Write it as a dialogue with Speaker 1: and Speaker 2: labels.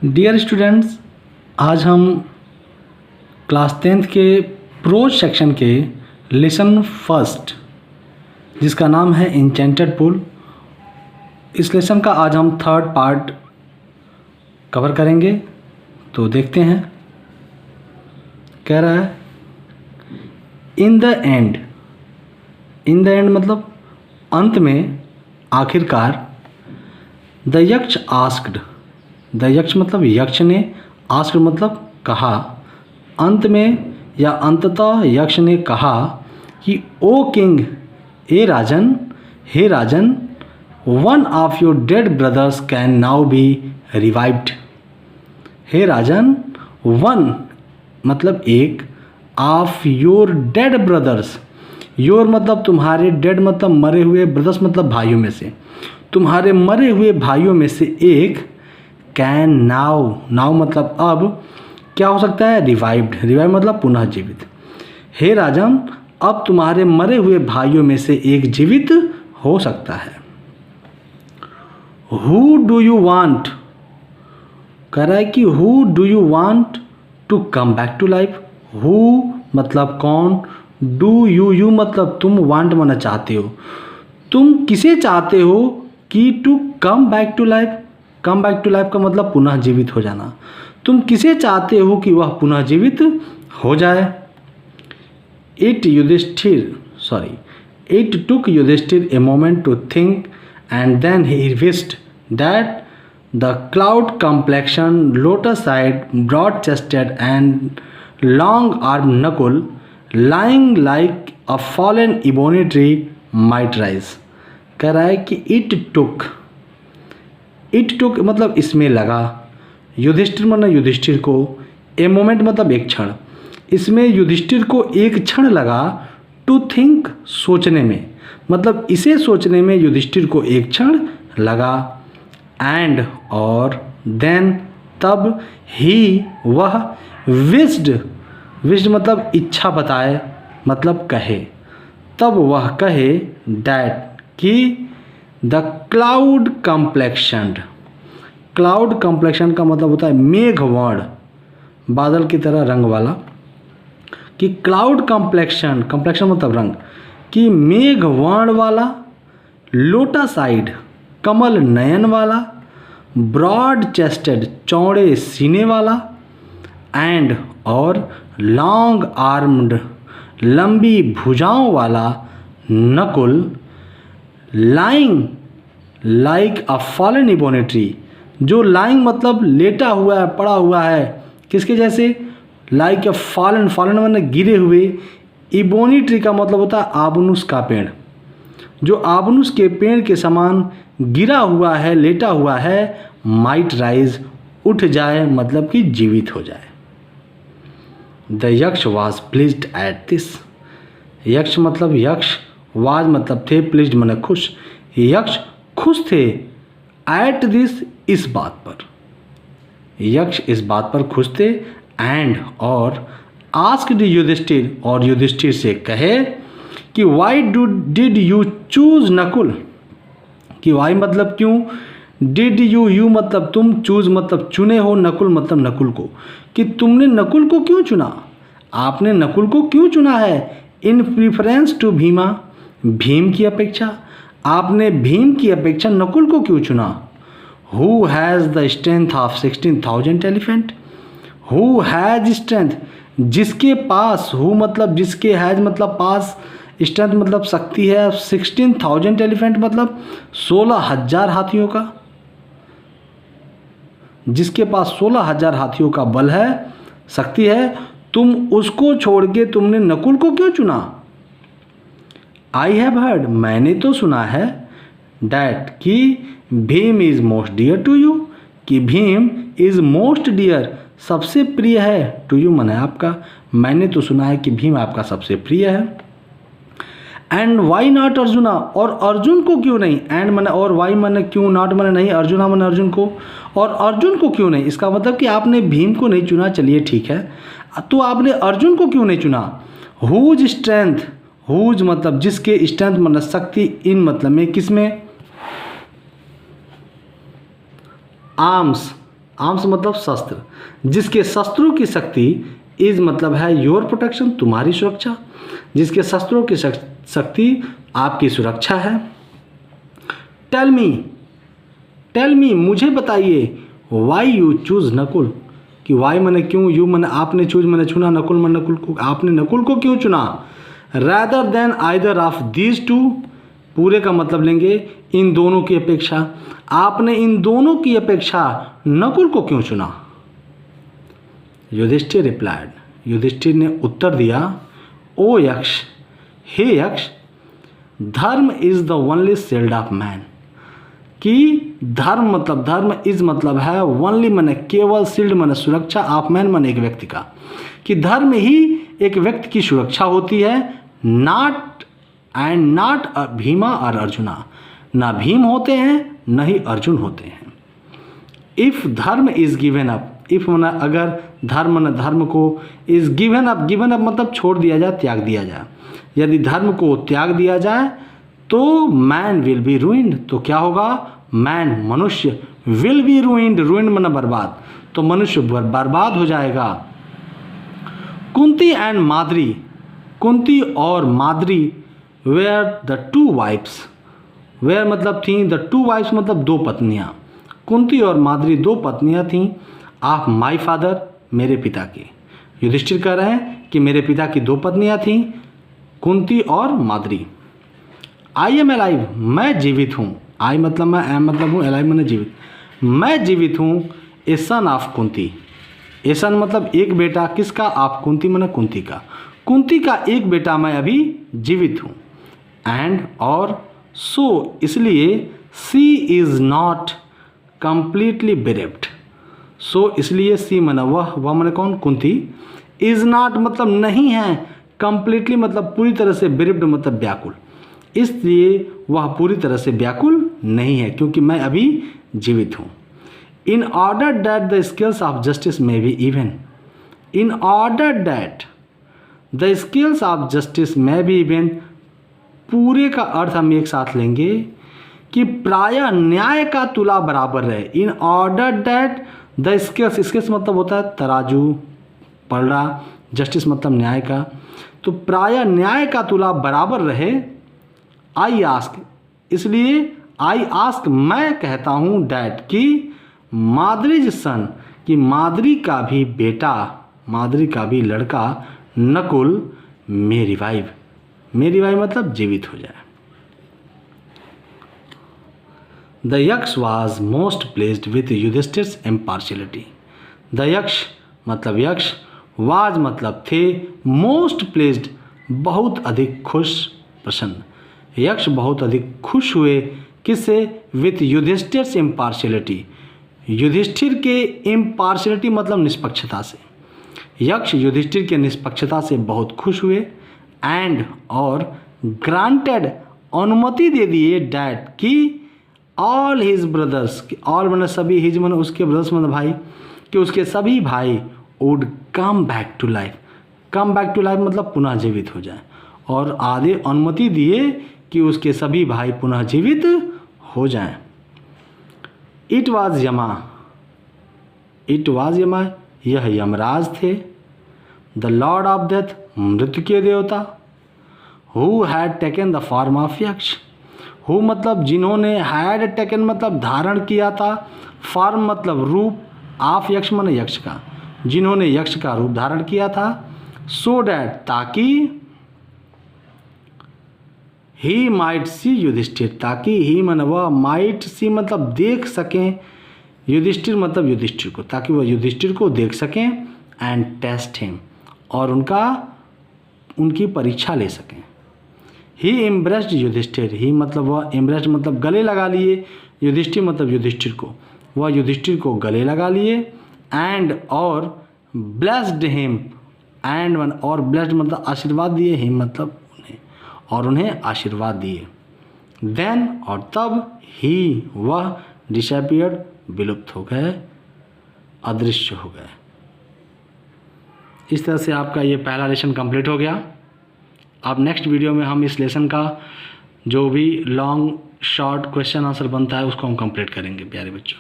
Speaker 1: Dear students, आज हम class 10th के प्रोज सेक्शन के लेसन फर्स्ट जिसका नाम है इंचेंटेड पूल, इस लेसन का आज हम थर्ड पार्ट कवर करेंगे। तो देखते हैं। कह रहा है इन द एंड मतलब अंत में, आखिरकार। द यक्ष आस्क्ड, द यक्ष मतलब यक्ष ने, आस्क्ड मतलब कहा, अंत में या अंततः यक्ष ने कहा कि ओ किंग, हे राजन, one of your dead brothers can now be revived. हे राजन, वन मतलब एक, of your dead brothers, your मतलब तुम्हारे, डेड मतलब मरे हुए, ब्रदर्स मतलब भाइयों में से, तुम्हारे मरे हुए भाइयों में से एक, कैन नाउ मतलब अब क्या हो सकता है, रिवाइव्ड, मतलब पुनः जीवित। हे राजन, अब तुम्हारे मरे हुए भाइयों में से एक जीवित हो सकता है। हु डू यू वांट, कह रहा है कि who do you want to come back to life. Who मतलब कौन, डू यू मतलब तुम, वांट माना चाहते हो, तुम किसे चाहते हो कि to come back to life. Come back to life का मतलब पुनः जीवित हो जाना। तुम किसे चाहते हो कि वह पुनः जीवित हो जाए। It took Yudhishthir a moment to think, and then he wished that the cloud-complexioned, lotus-eyed, broad-chested, and long-armed Nakul, lying like a fallen ebony tree, might rise. कह रहा है कि इट टुक मतलब इसमें लगा, युधिष्ठिर मतलब युधिष्ठिर को, ए मोमेंट मतलब एक क्षण, इसमें युधिष्ठिर को एक क्षण लगा, टू थिंक सोचने में, मतलब इसे सोचने में युधिष्ठिर को एक क्षण लगा, एंड और देन तब, ही वह, विस्ड मतलब इच्छा बताए, मतलब कहे, तब वह कहे, दैट कि द क्लाउड कम्प्लेक्शन्ड, क्लाउड कम्प्लेक्शन का मतलब होता है मेघवर्ण, बादल की तरह रंग वाला, कि क्लाउड कम्प्लेक्शन मतलब रंग, कि मेघवर्ण वाला, लोटस आइड कमल नयन वाला, ब्रॉड चेस्टेड चौड़े सीने वाला, एंड और लॉन्ग आर्म्ड लंबी भुजाओं वाला नकुल, लाइंग लाइक अ फॉलन इबोनी ट्री, जो लाइंग मतलब लेटा हुआ है, पड़ा हुआ है, किसके जैसे, लाइक अ फॉलन मतलब गिरे हुए, इबोनी ट्री का मतलब होता है आबनुस का पेड़, जो आबनुस के पेड़ के समान गिरा हुआ है, लेटा हुआ है, माइट राइज उठ जाए मतलब कि जीवित हो जाए। The Yaksha was pleased at this, यक्ष मतलब यक्ष, वाज मतलब थे, प्लीज्ड मतलब खुश, यक्ष खुश थे, एट दिस इस बात पर, यक्ष इस बात पर खुश थे, एंड और आस्क्ड युधिष्ठिर और युधिष्ठिर से कहे कि why did you choose Nakul, कि वाई मतलब क्यों, डिड यू मतलब तुम, चूज मतलब चुने हो, नकुल मतलब नकुल को, कि तुमने नकुल को क्यों चुना, आपने नकुल को क्यों चुना है, इन प्रिफरेंस टू भीमा, भीम की अपेक्षा, आपने भीम की अपेक्षा नकुल को क्यों चुना। Who has the strength of 16,000 elephant, who has strength जिसके पास, हु मतलब जिसके, हैज़ मतलब पास, स्ट्रेंथ मतलब शक्ति है, 16,000 एलिफेंट मतलब 16,000 हाथियों का, जिसके पास 16,000 हाथियों का बल है, शक्ति है, तुम उसको छोड़ के तुमने नकुल को क्यों चुना। आई हैव हर्ड मैंने तो सुना है, डैट कि Bhim is most dear to you, कि भीम इज़ मोस्ट डियर सबसे प्रिय है, टू यू माने आपका, मैंने तो सुना है कि भीम आपका सबसे प्रिय है। एंड वाई नॉट अर्जुना, और अर्जुन को क्यों नहीं, एंड माने और, वाई माने क्यों, नॉट माने नहीं, अर्जुना माने अर्जुन को, और अर्जुन को क्यों नहीं, इसका मतलब कि आपने भीम को नहीं चुना, चलिए ठीक है, तो आपने अर्जुन को क्यों नहीं चुना। हुज स्ट्रेंथ, हुज मतलब जिसके, स्ट्रेंथ मतलब शक्ति, इन मतलब में, किसमें, आर्म्स आर्म्स मतलब शस्त्र, जिसके शस्त्रों की शक्ति इज मतलब है योर प्रोटेक्शन, तुम्हारी सुरक्षा, जिसके शस्त्रों की शक्ति आपकी सुरक्षा है। टेल मी मुझे बताइए, वाई यू चूज नकुल, कि वाई मैंने क्यों, यू मैंने आपने, चूज मैंने चुना, नकुल मैंने नकुल को, आपने नकुल को क्यों चुना। Rather than either of these two, पूरे का मतलब लेंगे इन दोनों की अपेक्षा, आपने इन दोनों की अपेक्षा नकुल को क्यों चुना। युधिष्ठिर रिप्लाइड, युधिष्ठिर ने उत्तर दिया, ओ यक्ष, हे यक्ष, धर्म is the only shield of man, कि धर्म मतलब, धर्म इज मतलब है ओनली मैंने केवल, शील्ड मैंने सुरक्षा, ऑफ मैन मैंने एक व्यक्ति का, कि धर्म ही एक व्यक्ति की सुरक्षा होती है। नॉट एंड नॉट भीमा और अर्जुना, ना भीम होते हैं न ही अर्जुन होते हैं। इफ धर्म इज गिवन अप, इफ मना अगर धर्म न धर्म को, is given up, given up मतलब छोड़ दिया जाए, त्याग दिया जाए, यदि धर्म को त्याग दिया जाए तो मैन विल बी रूइंड, तो क्या होगा, मैन मनुष्य, विल बी रूइंड, रूइंड मतलब बर्बाद, तो मनुष्य बर्बाद हो जाएगा। कुंती एंड माद्री, कुंती और Madri were the two wives, were मतलब थी, द टू वाइफ्स मतलब दो पत्नियां, कुंती और माद्री दो पत्नियां थीं, ऑफ माई फादर, मेरे पिता की। युधिष्ठिर कह रहे हैं कि मेरे पिता की दो पत्नियां थीं, कुंती और माद्री। आई एम अलाइव, मैं जीवित हूँ, आई मतलब मैं, एम मतलब हूँ, अलाइव मैंने जीवित, मैं जीवित हूँ। ए सन ऑफ कुंती, ए सन मतलब एक बेटा, किसका, ऑफ कुंती मैंने कुंती का, कुंती का एक बेटा मैं अभी जीवित हूँ। एंड और सो इसलिए, सी इज़ नॉट कंप्लीटली बेरेप्ड, सो इसलिए, सी मैंने वह मैंने कौन, कुंती, इज़ नॉट मतलब नहीं है, कंप्लीटली मतलब पूरी तरह से, बेरेप्ड मतलब व्याकुल, इसलिए वह पूरी तरह से व्याकुल नहीं है क्योंकि मैं अभी जीवित हूँ। In order that the scales of justice may be even, in order that the scales of justice may be even, पूरे का अर्थ हम एक साथ लेंगे कि प्रायः न्याय का तुला बराबर रहे। इन order that the scales, scales मतलब होता है तराजू, पलड़ा, जस्टिस मतलब न्याय का, तो प्रायः न्याय का तुला बराबर रहे। आई आस्क, इसलिए आई आस्क मैं कहता हूँ, डैट कि माद्रीज सन, कि माद्री का भी बेटा, माद्री का भी लड़का Nakul may revive, may revive मतलब जीवित हो जाए। The Yaksha was most pleased with Yudhishthir's impartiality, the Yaksha मतलब यक्ष, वाज मतलब थे, मोस्ट प्लेस्ड बहुत अधिक खुश, प्रसन्न, यक्ष बहुत अधिक खुश हुए, किससे, विथ युधिष्ठिर्स इम्पार्शियलिटी, युधिष्ठिर के इम्पार्शियलिटी मतलब निष्पक्षता से, यक्ष युधिष्ठिर के निष्पक्षता से बहुत खुश हुए। एंड और ग्रांटेड अनुमति दे दिए, डैट कि ऑल हिज ब्रदर्स, ऑल मैंने सभी, हिज मैंने उसके ब्रदर्स मतलब भाई, कि उसके सभी भाई would come back to life, come back to life मतलब पुनः जीवित हो जाए, और आधे अनुमति दिए कि उसके सभी भाई पुनः जीवित हो जाएं। इट वाज यमा, इट वाज यमा, यह यमराज थे, द लॉर्ड ऑफ डेथ, मृत्यु के देवता, who had taken the form of यक्ष, हु मतलब जिन्होंने, हैड टेकन मतलब धारण किया था, फॉर्म मतलब रूप, ऑफ यक्ष मन यक्ष का, जिन्होंने यक्ष का रूप धारण किया था। सो डैट ताकि, ही माइट सी युधिष्ठिर, ताकि ही मन वह, माइट सी मतलब देख सकें, युधिष्ठिर मतलब युधिष्ठिर को, ताकि वह युधिष्ठिर को देख सकें, एंड टेस्ट हिम, और उनकी परीक्षा ले सकें। ही एम्ब्रेस्ड युधिष्ठिर, ही मतलब वह, एम्ब्रेस्ड मतलब गले लगा लिए, युधिष्ठिर मतलब युधिष्ठिर को, वह युधिष्ठिर को गले लगा लिए। एंड और ब्लेस्ड हिम, एंड वन और ब्लेस्ड मतलब आशीर्वाद दिए, हिम मतलब उन्हें, और उन्हें आशीर्वाद दिए। देन और तब, ही वह, डिसअपीयर्ड विलुप्त हो गए, अदृश्य हो गए। इस तरह से आपका ये पहला लेसन कंप्लीट हो गया। अब नेक्स्ट वीडियो में हम इस लेसन का जो भी लॉन्ग शॉर्ट क्वेश्चन आंसर बनता है उसको हम कंप्लीट करेंगे प्यारे बच्चों।